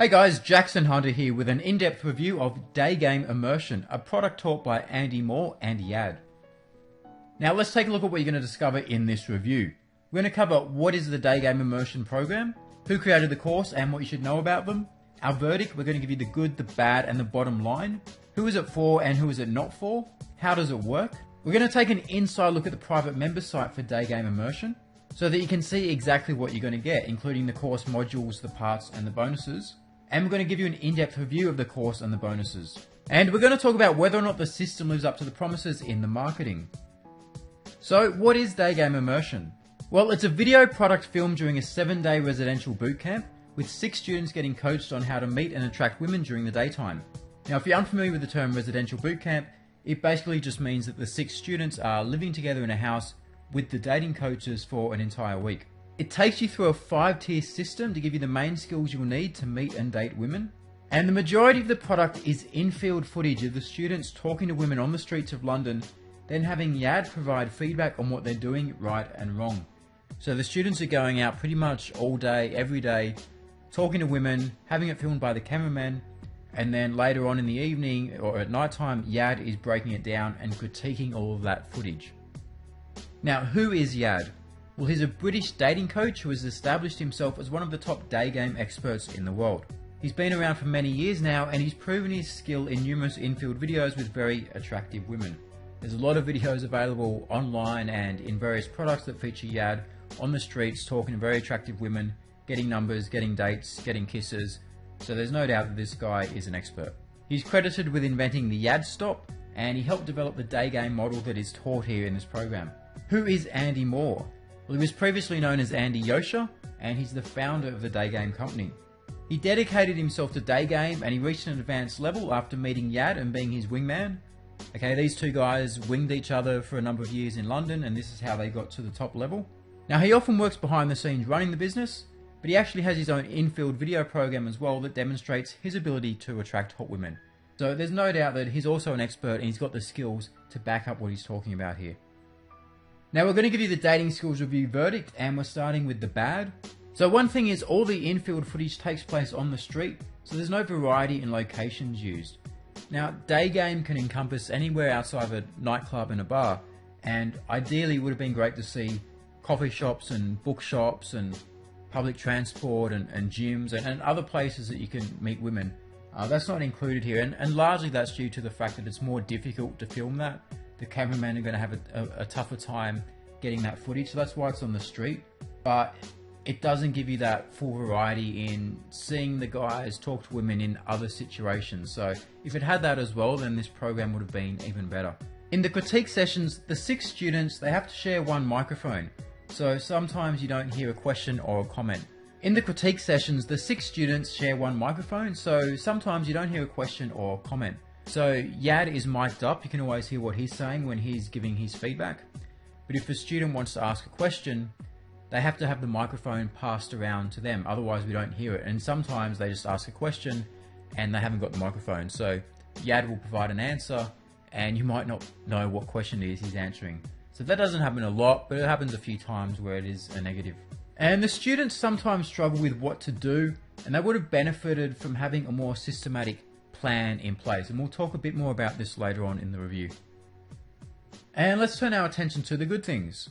Hey guys, Jackson Hunter here with an in-depth review of Daygame Immersion, a product taught by Andy Moore and Yad. Now let's take a look at what you're going to discover in this review. We're going to cover what is the Daygame Immersion program, who created the course and what you should know about them. Our verdict, we're going to give you the good, the bad and the bottom line. Who is it for and who is it not for? How does it work? We're going to take an inside look at the private member site for Daygame Immersion so that you can see exactly what you're going to get, including the course modules, the parts and the bonuses. And we're going to give you an in-depth review of the course and the bonuses. And we're going to talk about whether or not the system lives up to the promises in the marketing. So what is Daygame Immersion? Well, it's a video product filmed during a 7-day residential bootcamp with 6 students getting coached on how to meet and attract women during the daytime. Now, if you're unfamiliar with the term residential bootcamp, it basically just means that the 6 students are living together in a house with the dating coaches for an entire week. It takes you through a 5-tier system to give you the main skills you'll need to meet and date women. And the majority of the product is in-field footage of the students talking to women on the streets of London, then having Yad provide feedback on what they're doing right and wrong. So the students are going out pretty much all day, every day, talking to women, having it filmed by the cameraman, and then later on in the evening or at night time, Yad is breaking it down and critiquing all of that footage. Now, who is Yad? Well, he's a British dating coach who has established himself as one of the top day game experts in the world. He's been around for many years now and he's proven his skill in numerous in-field videos with very attractive women. There's a lot of videos available online and in various products that feature Yad on the streets talking to very attractive women, getting numbers, getting dates, getting kisses. So there's no doubt that this guy is an expert. He's credited with inventing the Yad stop and he helped develop the day game model that is taught here in this program. Who is Andy Moore? Well, he was previously known as Andy Yosha, and he's the founder of the Daygame company. He dedicated himself to Daygame, and he reached an advanced level after meeting Yad and being his wingman. Okay, these two guys winged each other for a number of years in London, and this is how they got to the top level. Now, he often works behind the scenes running the business, but he actually has his own in-field video program as well that demonstrates his ability to attract hot women. So there's no doubt that he's also an expert, and he's got the skills to back up what he's talking about here. Now we're going to give you the dating skills review verdict and we're starting with the bad. So one thing is all the in-field footage takes place on the street, so there's no variety in locations used. Now Daygame can encompass anywhere outside of a nightclub and a bar, and ideally it would have been great to see coffee shops and bookshops and public transport and gyms and other places that you can meet women. That's not included here, and largely that's due to the fact that it's more difficult to film that. The cameramen are going to have a tougher time getting that footage, so that's why it's on the street. But it doesn't give you that full variety in seeing the guys talk to women in other situations. So if it had that as well, then this program would have been even better. In the critique sessions, the 6 students, they have to share one microphone. So sometimes you don't hear a question or a comment. In the critique sessions, the 6 students share one microphone, so sometimes you don't hear a question or a comment. So Yad is mic'd up, you can always hear what he's saying when he's giving his feedback. But if a student wants to ask a question, they have to have the microphone passed around to them, otherwise we don't hear it. And sometimes they just ask a question and they haven't got the microphone. So Yad will provide an answer and you might not know what question it is he's answering. So that doesn't happen a lot, but it happens a few times where it is a negative. And the students sometimes struggle with what to do, and they would have benefited from having a more systematic plan in place, and we'll talk a bit more about this later on in the review. And let's turn our attention to the good things.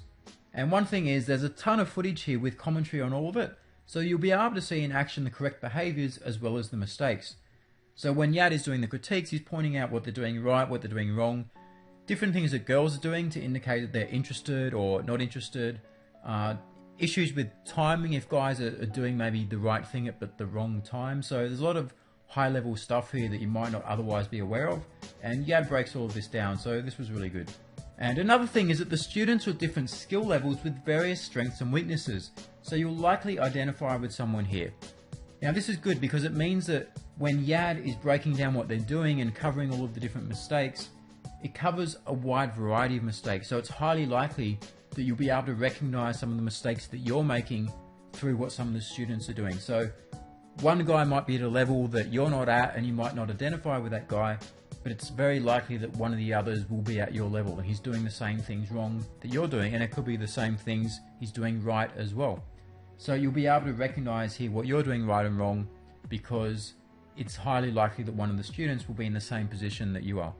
And one thing is there's a ton of footage here with commentary on all of it, so you'll be able to see in action the correct behaviors as well as the mistakes. So when Yad is doing the critiques, he's pointing out what they're doing right, what they're doing wrong, different things that girls are doing to indicate that they're interested or not interested, issues with timing if guys are doing maybe the right thing at the wrong time. So there's a lot of high-level stuff here that you might not otherwise be aware of, and Yad breaks all of this down, so this was really good. And another thing is that the students are at different skill levels with various strengths and weaknesses, so you'll likely identify with someone here. Now this is good because it means that when Yad is breaking down what they're doing and covering all of the different mistakes, it covers a wide variety of mistakes, so it's highly likely that you'll be able to recognize some of the mistakes that you're making through what some of the students are doing. So one guy might be at a level that you're not at and you might not identify with that guy, but it's very likely that one of the others will be at your level and he's doing the same things wrong that you're doing, and it could be the same things he's doing right as well. So you'll be able to recognize here what you're doing right and wrong, because it's highly likely that one of the students will be in the same position that you are.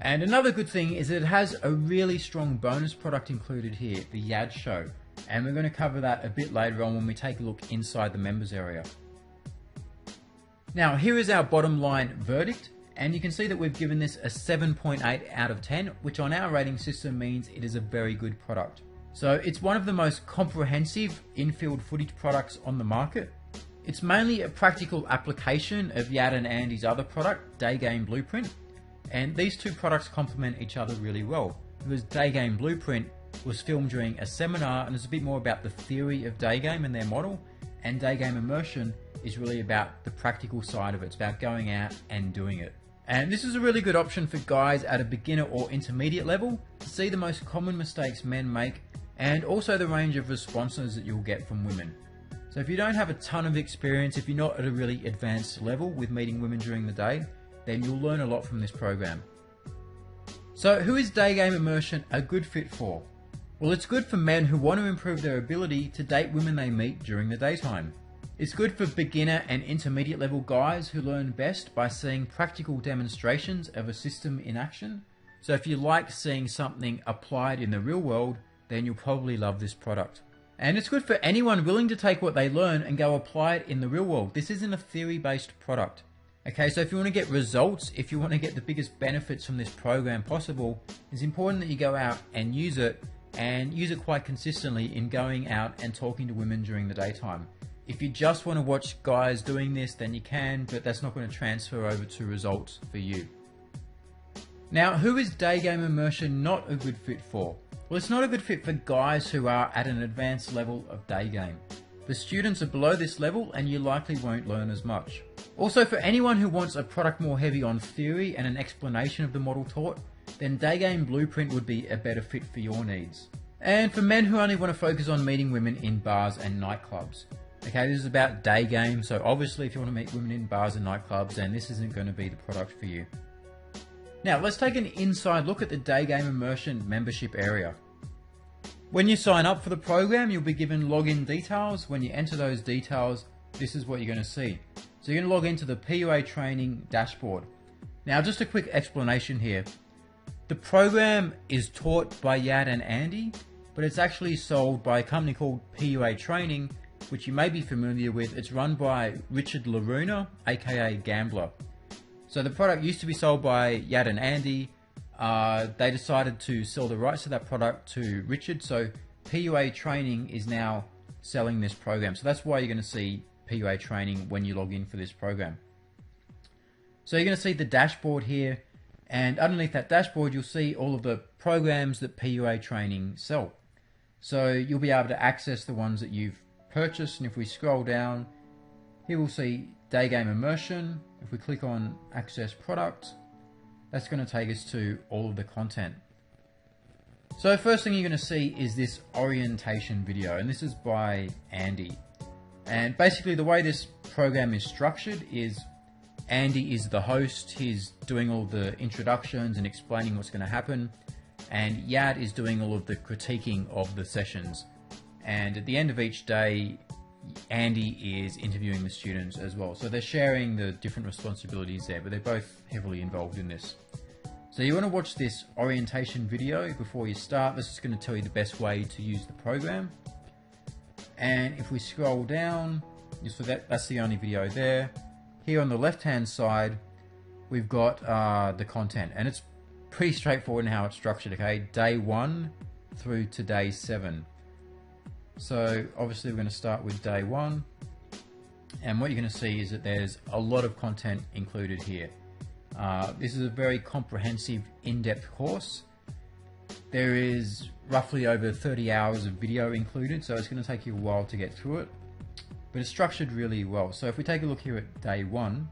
And another good thing is that it has a really strong bonus product included here, the Yad Show. And we're going to cover that a bit later on when we take a look inside the members area. Now, here is our bottom line verdict. And you can see that we've given this a 7.8 out of 10, which on our rating system means it is a very good product. So it's one of the most comprehensive in-field footage products on the market. It's mainly a practical application of Yad and Andy's other product, Daygame Blueprint. And these two products complement each other really well, because Daygame Blueprint was filmed during a seminar and is a bit more about the theory of Daygame and their model, and Daygame Immersion is really about the practical side of it. It's about going out and doing it. And this is a really good option for guys at a beginner or intermediate level to see the most common mistakes men make, and also the range of responses that you'll get from women. So if you don't have a ton of experience, if you're not at a really advanced level with meeting women during the day, then you'll learn a lot from this program. So who is Daygame Immersion a good fit for? Well, it's good for men who want to improve their ability to date women they meet during the daytime. It's good for beginner and intermediate level guys who learn best by seeing practical demonstrations of a system in action. So if you like seeing something applied in the real world, then you'll probably love this product. And it's good for anyone willing to take what they learn and go apply it in the real world. This isn't a theory-based product. Okay, so if you want to get results, if you want to get the biggest benefits from this program possible, it's important that you go out and use it quite consistently in going out and talking to women during the daytime. If you just want to watch guys doing this, then you can, but that's not going to transfer over to results for you. Now, who is Daygame Immersion not a good fit for? Well, it's not a good fit for guys who are at an advanced level of Daygame. The students are below this level and you likely won't learn as much. Also, for anyone who wants a product more heavy on theory and an explanation of the model taught, then Daygame Blueprint would be a better fit for your needs. And for men who only want to focus on meeting women in bars and nightclubs. Okay, this is about Daygame, so obviously if you want to meet women in bars and nightclubs, then this isn't going to be the product for you. Now, let's take an inside look at the Daygame Immersion membership area. When you sign up for the program, you'll be given login details. When you enter those details, this is what you're going to see. So you're going to log into the PUA Training dashboard. Now, just a quick explanation here. The program is taught by Yad and Andy, but it's actually sold by a company called PUA Training, which you may be familiar with. It's run by Richard Laruna, aka Gambler. So the product used to be sold by Yad and Andy. They decided to sell the rights to that product to Richard, so PUA Training is now selling this program. So that's why you're going to see PUA Training when you log in for this program. So you're going to see the dashboard here, and underneath that dashboard you'll see all of the programs that PUA Training sell. So you'll be able to access the ones that you've purchased, and if we scroll down, here we'll see Daygame Immersion. If we click on Access Product, that's going to take us to all of the content. So first thing you're going to see is this orientation video, and this is by Andy. And basically the way this program is structured is Andy is the host. He's doing all the introductions and explaining what's going to happen, and Yad is doing all of the critiquing of the sessions. And at the end of each day, Andy is interviewing the students as well. So they're sharing the different responsibilities there, but they're both heavily involved in this. So you want to watch this orientation video before you start. This is going to tell you the best way to use the program. And if we scroll down, so that's the only video there. Here on the left hand side, we've got the content, and it's pretty straightforward in how it's structured. Okay, day 1 through to day 7. So obviously we're going to start with day 1, and what you're going to see is that there's a lot of content included here. This is a very comprehensive, in-depth course. There is roughly over 30 hours of video included, so it's going to take you a while to get through it, but it's structured really well. So if we take a look here at day 1,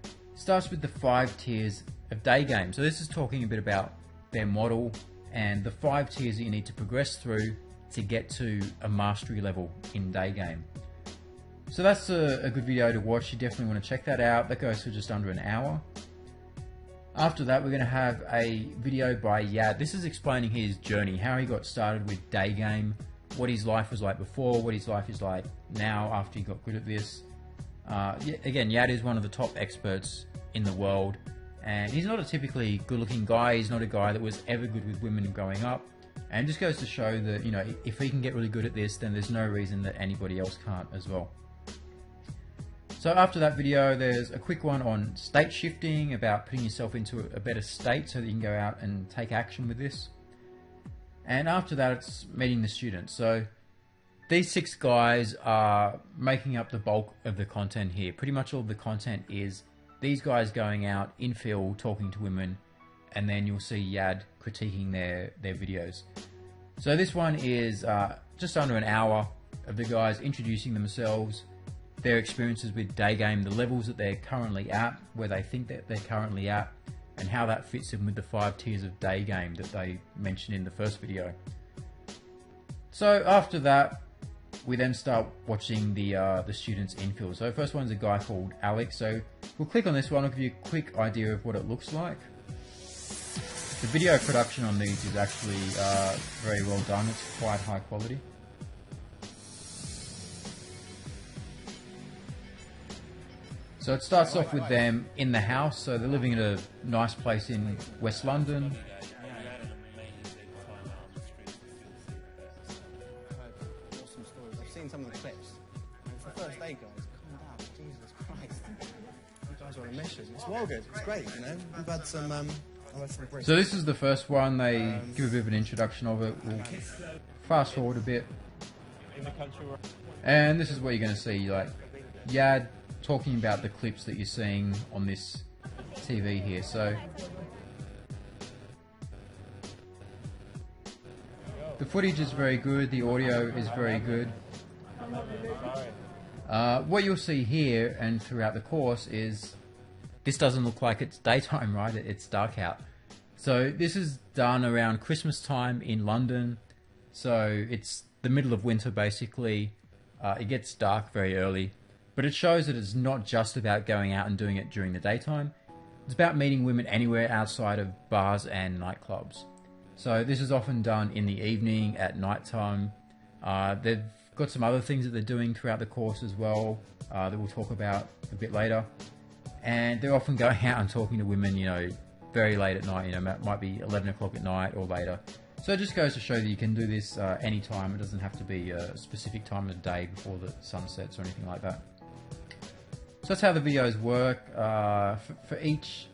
it starts with the 5 tiers of Daygame. So this is talking a bit about their model and the 5 tiers that you need to progress through to get to a mastery level in Daygame. So that's a good video to watch. You definitely want to check that out. That goes for just under an hour. After that, we're going to have a video by Yad. This is explaining his journey, how he got started with Daygame, what his life was like before, what his life is like now after he got good at this. Again, Yad is one of the top experts in the world, and he's not a typically good-looking guy. He's not a guy that was ever good with women growing up, and it just goes to show that, you know, if he can get really good at this, then there's no reason that anybody else can't as well. So after that video, there's a quick one on state shifting, about putting yourself into a better state so that you can go out and take action with this. And after that, it's meeting the students. So these 6 guys are making up the bulk of the content here. Pretty much all of the content is these guys going out in field, talking to women, and then you'll see Yad critiquing their videos. So this one is just under an hour of the guys introducing themselves, their experiences with Daygame, the levels that they're currently at, where they think that they're currently at, and how that fits in with the 5 tiers of Daygame that they mentioned in the first video. So after that, we then start watching the students infill. So first one's a guy called Alex. So we'll click on this one. I'll give you a quick idea of what it looks like. The video production on these is actually very well done. It's quite high quality. So it starts off with them in the house. So they're living in a nice place in West London. I've seen some of the clips. It's the first day, guys. Calm down. Jesus Christ. You guys are on a mission. It's well good. It's great, you know. We've had some So this is the first one. They give a bit of an introduction of it. We'll fast forward a bit. And this is what you're going to see, like Yad talking about the clips that you're seeing on this TV here. So the footage is very good, the audio is very good. What you'll see here and throughout the course is this doesn't look like it's daytime, right? It's dark out. So this is done around Christmas time in London. So it's the middle of winter basically. It gets dark very early. But it shows that it's not just about going out and doing it during the daytime. It's about meeting women anywhere outside of bars and nightclubs. So this is often done in the evening, at nighttime. They've got some other things that they're doing throughout the course as well that we'll talk about a bit later. And they're often going out and talking to women, you know, very late at night. You know, it might be 11 o'clock at night or later. So it just goes to show that you can do this anytime. It doesn't have to be a specific time of the day before the sun sets or anything like that. So that's how the videos work. For each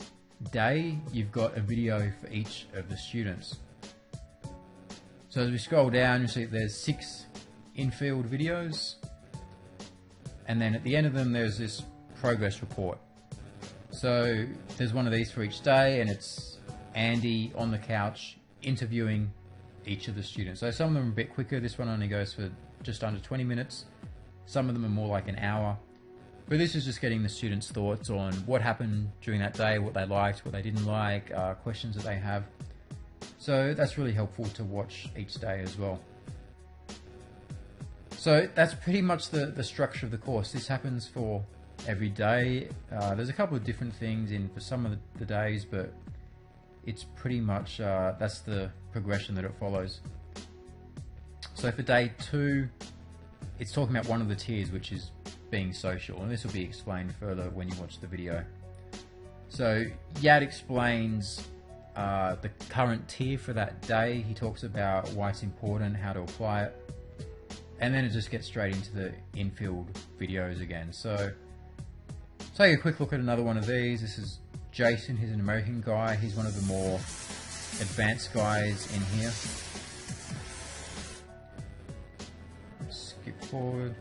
day, you've got a video for each of the students. So as we scroll down, you'll see there's 6 in-field videos. And then at the end of them, there's this progress report. So there's one of these for each day, and it's Andy on the couch interviewing each of the students. So some of them are a bit quicker. This one only goes for just under 20 minutes. Some of them are more like an hour. But this is just getting the students' thoughts on what happened during that day, what they liked, what they didn't like, questions that they have. So that's really helpful to watch each day as well. So that's pretty much the structure of the course. This happens for every day. There's a couple of different things in for some of the days, but it's pretty much, that's the progression that it follows. So for day 2, it's talking about one of the tiers, which is being social, and this will be explained further when you watch the video. So Yad explains the current tier for that day. He talks about why it's important, how to apply it, and then it just gets straight into the infield videos again. So take a quick look at another one of these. This is Jason. He's an American guy. He's one of the more advanced guys in here. Skip forward.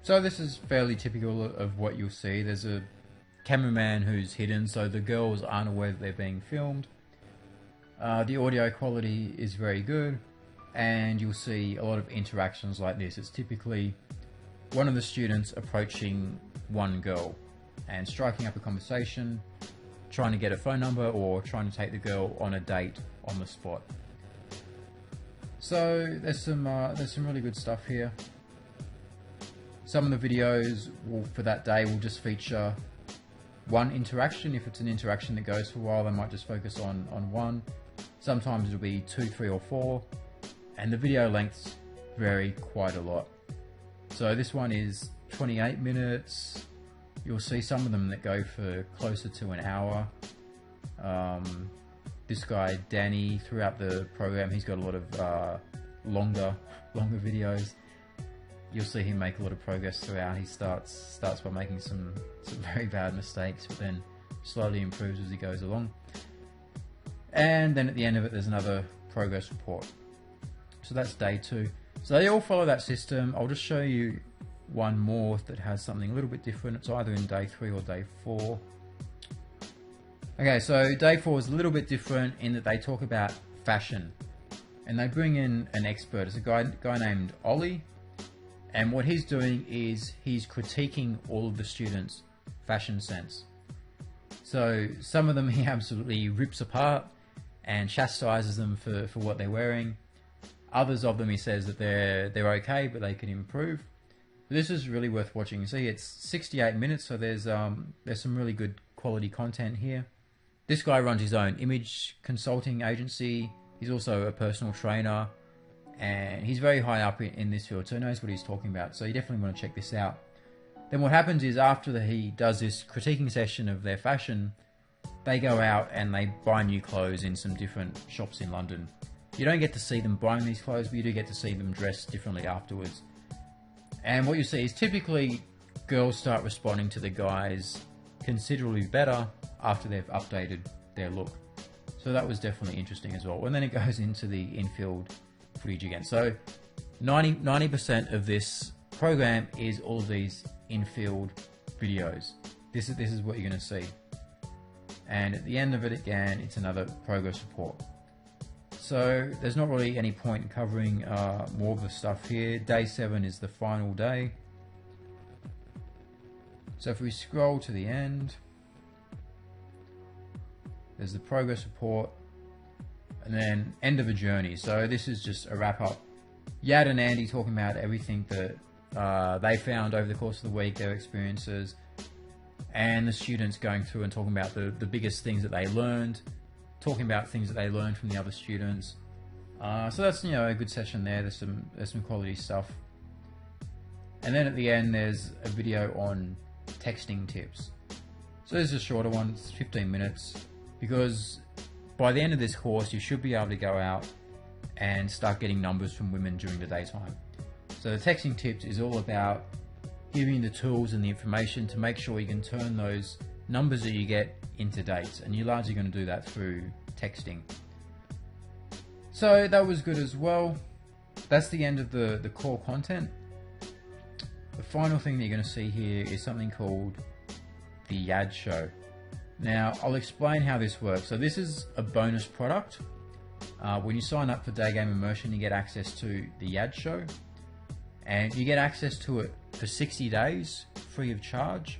So this is fairly typical of what you'll see. There's a cameraman who's hidden, so the girls aren't aware that they're being filmed. The audio quality is very good, and you'll see a lot of interactions like this. It's typically one of the students approaching one girl and striking up a conversation, trying to get a phone number, or trying to take the girl on a date on the spot. So there's some really good stuff here. Some of the videos for that day will just feature one interaction. If it's an interaction that goes for a while, they might just focus on one. Sometimes it'll be 2, 3, or 4, and the video lengths vary quite a lot. So this one is 28 minutes. You'll see some of them that go for closer to an hour. This guy Danny, throughout the program, he's got a lot of longer videos. You'll see him make a lot of progress throughout. He starts by making some very bad mistakes, but then slowly improves as he goes along. And then at the end of it, there's another progress report. So that's day 2. So they all follow that system. I'll just show you one more that has something a little bit different. It's either in day 3 or day 4. Okay, so day 4 is a little bit different in that they talk about fashion, and they bring in an expert. It's a guy named Ollie, and what he's doing is he's critiquing all of the students' fashion sense. So some of them he absolutely rips apart and chastises them for what they're wearing. Others of them he says that they're okay, but they can improve. This is really worth watching. You see, it's 68 minutes, so there's some really good quality content here. This guy runs his own image consulting agency. He's also a personal trainer, and he's very high up in this field, so he knows what he's talking about. So you definitely want to check this out. Then what happens is after he does this critiquing session of their fashion, they go out and they buy new clothes in some different shops in London. You don't get to see them buying these clothes, but you do get to see them dressed differently afterwards. And what you see is typically girls start responding to the guys considerably better after they've updated their look. So that was definitely interesting as well. And then it goes into the infield footage again. So 90% of this program is all of these infield videos. This is what you're going to see. And at the end of it again, it's another progress report. So there's not really any point in covering more of the stuff here. Day 7 is the final day. So if we scroll to the end, there's the progress report, and then end of a journey. So this is just a wrap up. Yad and Andy talking about everything that they found over the course of the week, their experiences, and the students going through and talking about the biggest things that they learned, talking about things that they learned from the other students. So that's, you know, a good session there. There's some quality stuff. And then at the end, there's a video on texting tips. So this is a shorter one, it's 15 minutes, because by the end of this course, you should be able to go out and start getting numbers from women during the daytime. So the texting tips is all about giving you the tools and the information to make sure you can turn those numbers that you get into dates, and you're largely going to do that through texting. So that was good as well. That's the end of the core content. The final thing that you're going to see here is something called the Yad Show. Now I'll explain how this works. So this is a bonus product. When you sign up for Daygame Immersion, you get access to the Yad Show, and you get access to it for 60 days free of charge.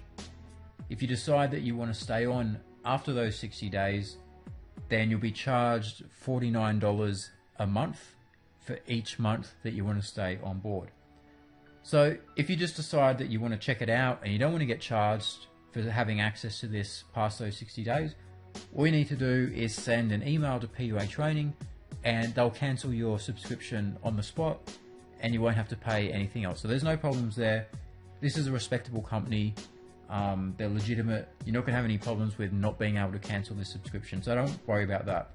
If you decide that you want to stay on after those 60 days, then you'll be charged $49 a month for each month that you want to stay on board. So if you just decide that you want to check it out and you don't want to get charged for having access to this past those 60 days, all you need to do is send an email to PUA Training, and they'll cancel your subscription on the spot, and you won't have to pay anything else. So there's no problems there. This is a respectable company. They're legitimate. You're not going to have any problems with not being able to cancel this subscription, so don't worry about that.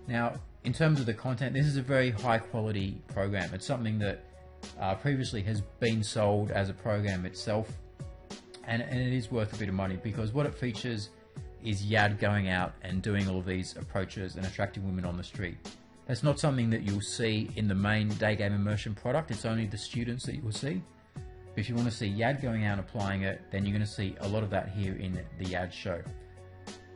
Now, in terms of the content, this is a very high quality program. It's something that previously has been sold as a program itself, and it is worth a bit of money, because what it features is Yad going out and doing all of these approaches and attracting women on the street. That's not something that you'll see in the main Daygame Immersion product. It's only the students that you will see. But if you want to see Yad going out and applying it, then you're going to see a lot of that here in the Yad Show.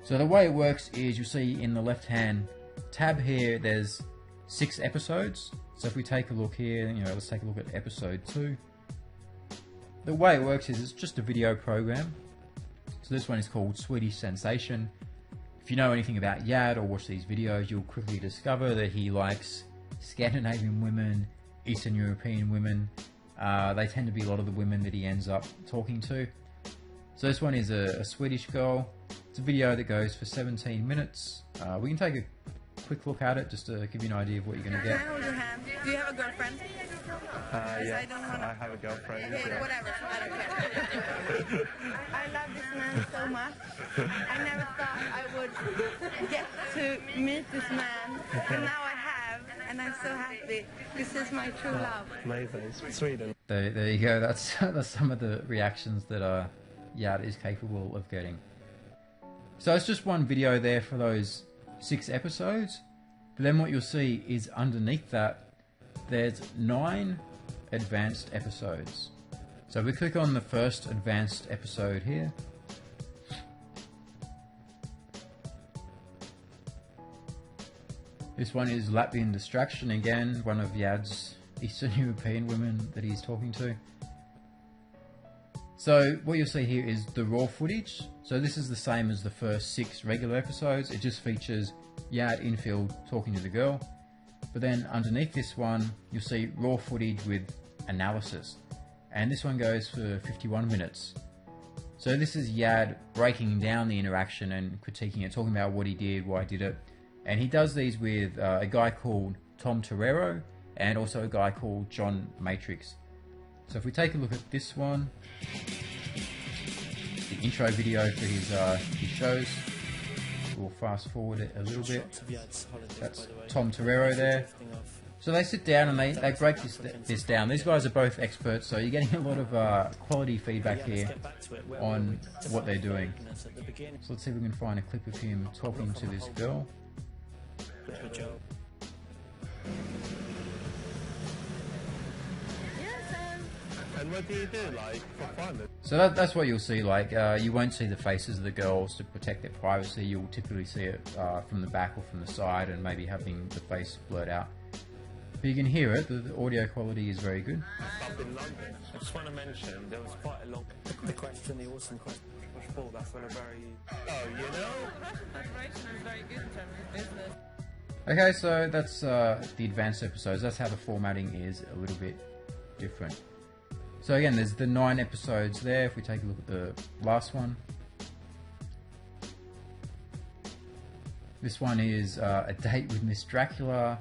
So the way it works is, you'll see in the left-hand tab here, there's 6 episodes. So if we take a look here, let's take a look at episode 2. The way it works is it's just a video program. So this one is called Swedish Sensation. If you know anything about Yad or watch these videos, you'll quickly discover that he likes Scandinavian women, Eastern European women, They tend to be a lot of the women that he ends up talking to. So this one is a Swedish girl. It's a video that goes for 17 minutes. We can take a quick look at it just to give you an idea of what you're going to get. Can I hold your hand? Do you have a girlfriend? Yeah, I don't wanna... I have a girlfriend. Okay, Yeah. whatever. I don't care. I love this man so much. I never thought I would get to meet this man, and now I have, and I'm so happy. This is my true love. Amazing. Sweden. There you go. That's some of the reactions that Yad is capable of getting. So it's just one video there for those 6 episodes. But then what you'll see is underneath that, there's 9 advanced episodes. So we click on the first advanced episode here. This one is Latvian Distraction again, one of Yad's Eastern European women that he's talking to. So what you'll see here is the raw footage. So this is the same as the first 6 regular episodes. It just features Yad infield talking to the girl. But then underneath this one, you'll see raw footage with analysis. And this one goes for 51 minutes. So this is Yad breaking down the interaction and critiquing it, talking about what he did, why he did it. And he does these with a guy called Tom Torero and also a guy called John Matrix. So if we take a look at this one, the intro video for his shows, we'll fast forward it a little bit. That's Tom Torero there. So they sit down and they break this down. These guys are both experts, so you're getting a lot of quality feedback here on what they're doing. So let's see if we can find a clip of him talking to this girl. And what do you do, like, for fun? So that's what you'll see. Like, you won't see the faces of the girls to protect their privacy. You'll typically see it from the back or from the side, and maybe having the face blurred out. But you can hear it. The audio quality is very good. Up in London, I just want to mention there was quite a long. The awesome question. Push ball. That's on a very. Oh, you know. Preparation is very good in terms of business. Okay, so that's the advanced episodes. That's how the formatting is a little bit different. So again, there's the 9 episodes there. If we take a look at the last one. This one is a date with Miss Dracula.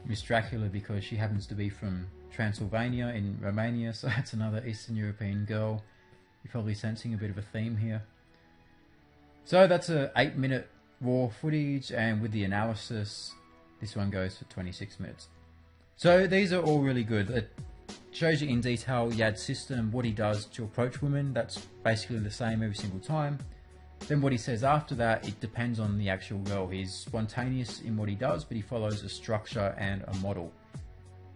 Miss Dracula because she happens to be from Transylvania in Romania, so that's another Eastern European girl. You're probably sensing a bit of a theme here. So that's a 8-minute raw footage, and with the analysis, this one goes for 26 minutes. So these are all really good. It shows you in detail Yad's system, what he does to approach women. That's basically the same every single time. Then what he says after that, it depends on the actual girl. He's spontaneous in what he does, but he follows a structure and a model.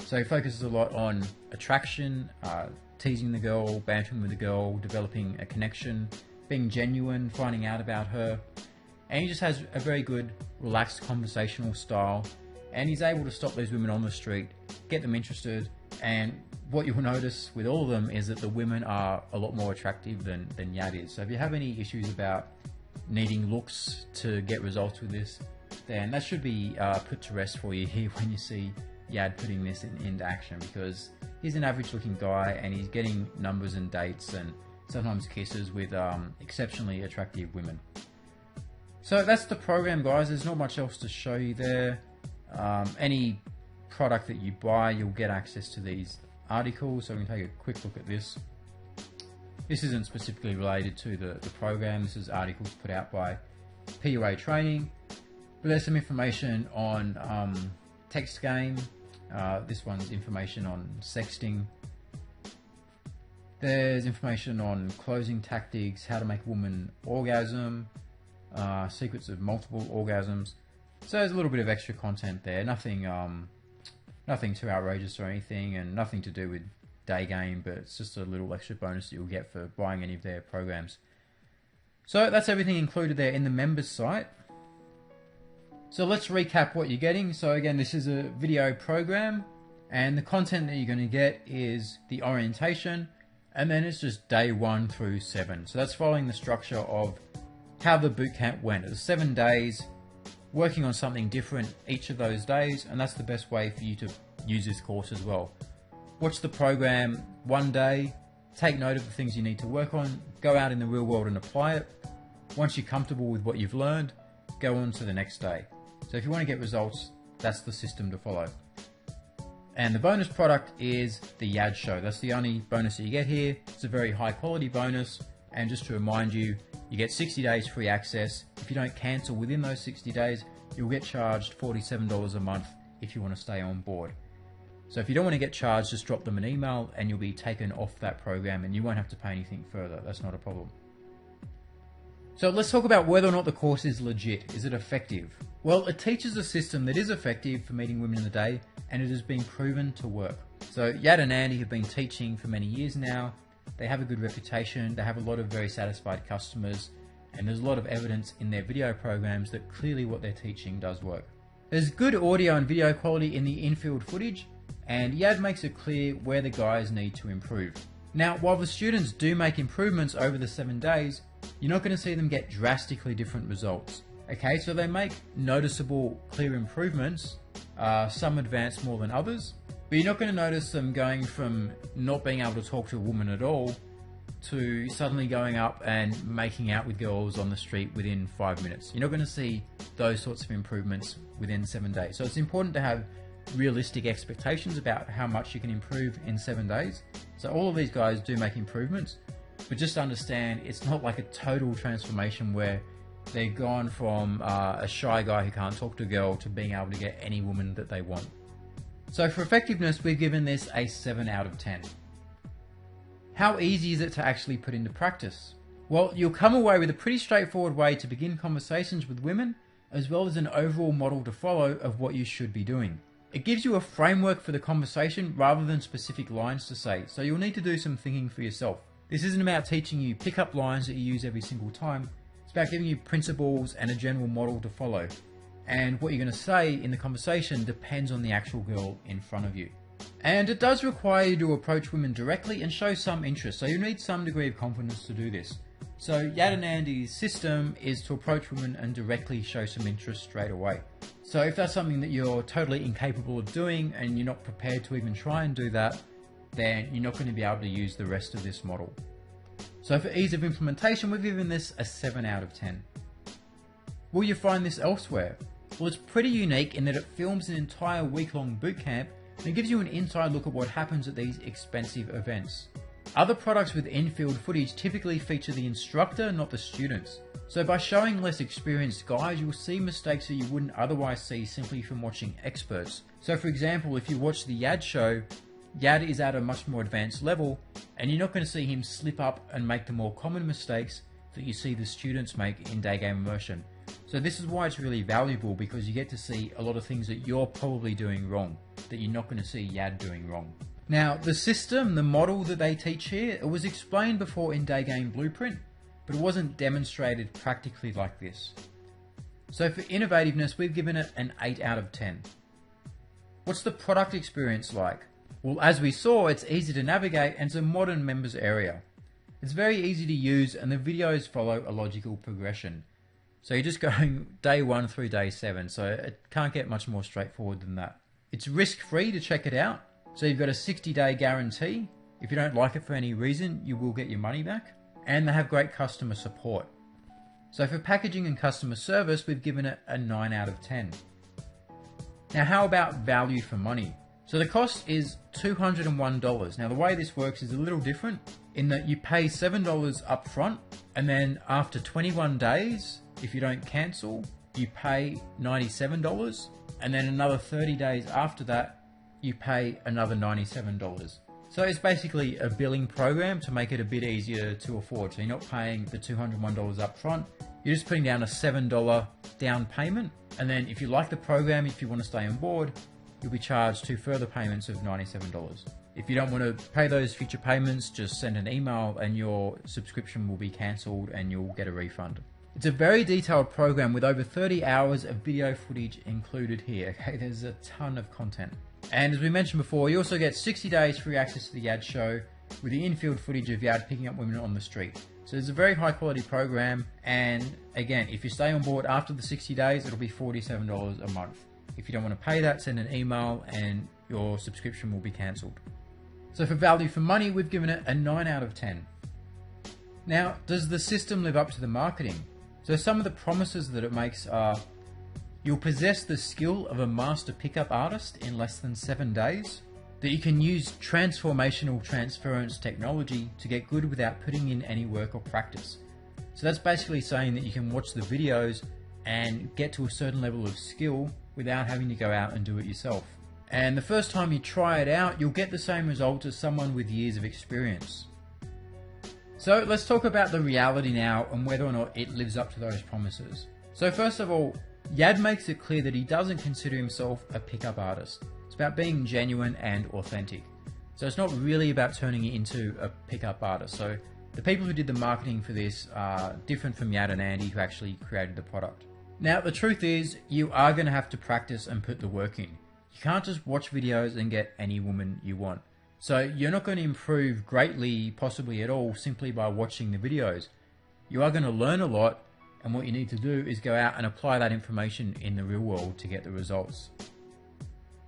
So he focuses a lot on attraction, teasing the girl, bantering with the girl, developing a connection, being genuine, finding out about her. And he just has a very good, relaxed conversational style. And he's able to stop those women on the street, get them interested. And what you'll notice with all of them is that the women are a lot more attractive than Yad is. So if you have any issues about needing looks to get results with this, then that should be put to rest for you here when you see Yad putting this into action, because he's an average looking guy and he's getting numbers and dates and sometimes kisses with exceptionally attractive women. So that's the program, guys. There's not much else to show you there. Any product that you buy, you'll get access to these articles. So we can take a quick look at this. This isn't specifically related to the program. This is articles put out by PUA Training. But there's some information on text game. This one's information on sexting. There's information on closing tactics, how to make a woman orgasm, secrets of multiple orgasms. So there's a little bit of extra content there. Nothing too outrageous or anything, and nothing to do with Daygame, but it's just a little extra bonus that you'll get for buying any of their programs. So that's everything included there in the members site. So let's recap what you're getting. So again, this is a video program, and the content that you're going to get is the orientation, and then it's just day 1 through 7. So that's following the structure of how the bootcamp went. It was 7 days, working on something different each of those days, and that's the best way for you to use this course as well. watch the program one day, take note of the things you need to work on, go out in the real world and apply it. Once you're comfortable with what you've learned, go on to the next day. So if you want to get results, that's the system to follow. And the bonus product is the Yad Show. That's the only bonus that you get here. It's a very high quality bonus. And just to remind you, you get 60 days free access. If you don't cancel within those 60 days, you'll get charged $47 a month if you want to stay on board. So if you don't want to get charged, just drop them an email and you'll be taken off that program and you won't have to pay anything further. That's not a problem. So let's talk about whether or not the course is legit. Is it effective? Well, it teaches a system that is effective for meeting women in the day, and it has been proven to work. So Yad and Andy have been teaching for many years now. They have a good reputation. They have a lot of very satisfied customers, and there's a lot of evidence in their video programs that clearly what they're teaching does work. There's good audio and video quality in the in-field footage, and Yad makes it clear where the guys need to improve. Now, while the students do make improvements over the 7 days, you're not going to see them get drastically different results. Okay, so they make noticeable, clear improvements. Some advance more than others, but you're not going to notice them going from not being able to talk to a woman at all to suddenly going up and making out with girls on the street within 5 minutes. You're not going to see those sorts of improvements within 7 days. So it's important to have realistic expectations about how much you can improve in 7 days. So all of these guys do make improvements, but just understand it's not like a total transformation where they're gone from a shy guy who can't talk to a girl to being able to get any woman that they want. So for effectiveness, we've given this a 7 out of 10. How easy is it to actually put into practice? Well, you'll come away with a pretty straightforward way to begin conversations with women, as well as an overall model to follow of what you should be doing. It gives you a framework for the conversation rather than specific lines to say, so you'll need to do some thinking for yourself. This isn't about teaching you pick-up lines that you use every single time. It's about giving you principles and a general model to follow. And what you're going to say in the conversation depends on the actual girl in front of you. And it does require you to approach women directly and show some interest, so you need some degree of confidence to do this. So Yad and Andy's system is to approach women and directly show some interest straight away. So if that's something that you're totally incapable of doing and you're not prepared to even try and do that, then you're not going to be able to use the rest of this model. So for ease of implementation, we've given this a 7 out of 10. Will you find this elsewhere? Well, it's pretty unique in that it films an entire week-long bootcamp and it gives you an inside look at what happens at these expensive events. Other products with in-field footage typically feature the instructor, not the students. So by showing less experienced guys, you'll see mistakes that you wouldn't otherwise see simply from watching experts. So for example, if you watch the Yad Show, Yad is at a much more advanced level, and you're not going to see him slip up and make the more common mistakes that you see the students make in Daygame Immersion. So this is why it's really valuable, because you get to see a lot of things that you're probably doing wrong, that you're not going to see Yad doing wrong. Now, the system, the model that they teach here, it was explained before in Daygame Blueprint, but it wasn't demonstrated practically like this. So for innovativeness, we've given it an 8 out of 10. What's the product experience like? Well, as we saw, it's easy to navigate and it's a modern members area. It's very easy to use and the videos follow a logical progression. So you're just going day 1 through day 7, so it can't get much more straightforward than that. It's risk-free to check it out. So you've got a 60-day guarantee. If you don't like it for any reason, you will get your money back. And they have great customer support. So for packaging and customer service, we've given it a 9 out of 10. Now, how about value for money? So the cost is $201. Now, the way this works is a little different in that you pay $7 up front, and then after 21 days, if you don't cancel, you pay $97, and then another 30 days after that, you pay another $97. So it's basically a billing program to make it a bit easier to afford. So you're not paying the $201 up front, you're just putting down a $7 down payment. And then if you like the program, if you want to stay on board, you'll be charged 2 further payments of $97. If you don't want to pay those future payments, just send an email and your subscription will be cancelled and you'll get a refund. It's a very detailed program with over 30 hours of video footage included here. Okay, there's a ton of content. And as we mentioned before, you also get 60 days free access to the Yad Show with the in-field footage of Yad picking up women on the street. So it's a very high quality program, and again, if you stay on board after the 60 days, it'll be $47 a month. If you don't want to pay that, send an email and your subscription will be cancelled. So for value for money, we've given it a 9 out of 10. Now, does the system live up to the marketing? So some of the promises that it makes are: you'll possess the skill of a master pickup artist in less than 7 days, that you can use transformational transference technology to get good without putting in any work or practice. So that's basically saying that you can watch the videos and get to a certain level of skill without having to go out and do it yourself. And the first time you try it out, you'll get the same result as someone with years of experience. So let's talk about the reality now and whether or not it lives up to those promises. So first of all, Yad makes it clear that he doesn't consider himself a pickup artist. It's about being genuine and authentic. So it's not really about turning it into a pickup artist. So the people who did the marketing for this are different from Yad and Andy, who actually created the product. Now, the truth is, you are going to have to practice and put the work in. You can't just watch videos and get any woman you want. So you're not going to improve greatly, possibly at all, simply by watching the videos. You are going to learn a lot, and what you need to do is go out and apply that information in the real world to get the results.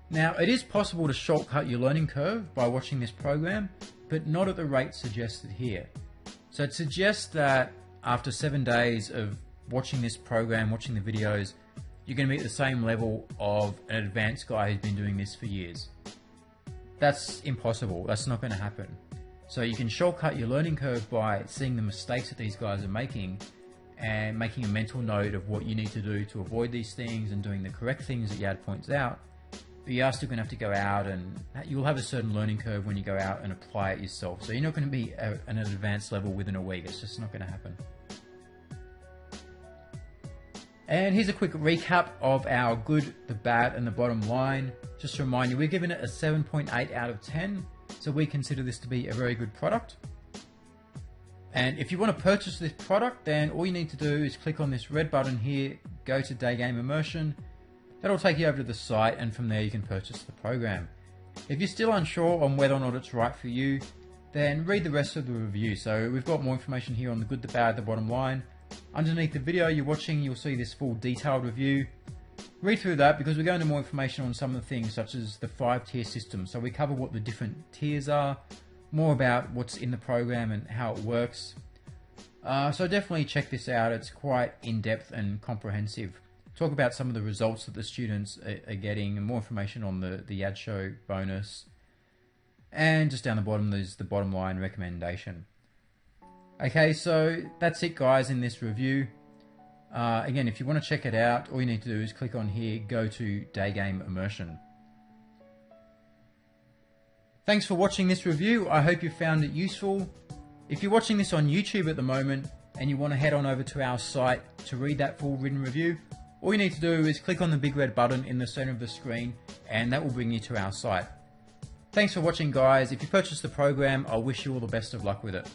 Now, it is possible to shortcut your learning curve by watching this program, but not at the rate suggested here. So it suggests that after 7 days of watching this program, watching the videos, you're going to be at the same level of an advanced guy who's been doing this for years. That's impossible. That's not going to happen. So you can shortcut your learning curve by seeing the mistakes that these guys are making and making a mental note of what you need to do to avoid these things and doing the correct things that Yad points out. But you are still going to have to go out, and you'll have a certain learning curve when you go out and apply it yourself. So you're not going to be at an advanced level within a week. It's just not going to happen. And here's a quick recap of our good, the bad, and the bottom line. Just to remind you, we're giving it a 7.8 out of 10. So we consider this to be a very good product. And if you want to purchase this product, then all you need to do is click on this red button here, go to Daygame Immersion. That'll take you over to the site, and from there you can purchase the program. If you're still unsure on whether or not it's right for you, then read the rest of the review. So we've got more information here on the good, the bad, the bottom line. Underneath the video you're watching, you'll see this full detailed review. Read through that, because we're going into more information on some of the things, such as the 5-tier system. So we cover what the different tiers are, more about what's in the program and how it works. So definitely check this out. It's quite in-depth and comprehensive. Talk about some of the results that the students are getting, and more information on the Yad Show bonus. And just down the bottom, there's the bottom line recommendation. Okay, so that's it, guys, in this review. Again, if you want to check it out, all you need to do is click on here, go to Daygame Immersion. Thanks for watching this review. I hope you found it useful. If you're watching this on YouTube at the moment and you want to head on over to our site to read that full written review, all you need to do is click on the big red button in the center of the screen, and that will bring you to our site. Thanks for watching, guys. If you purchase the program, I wish you all the best of luck with it.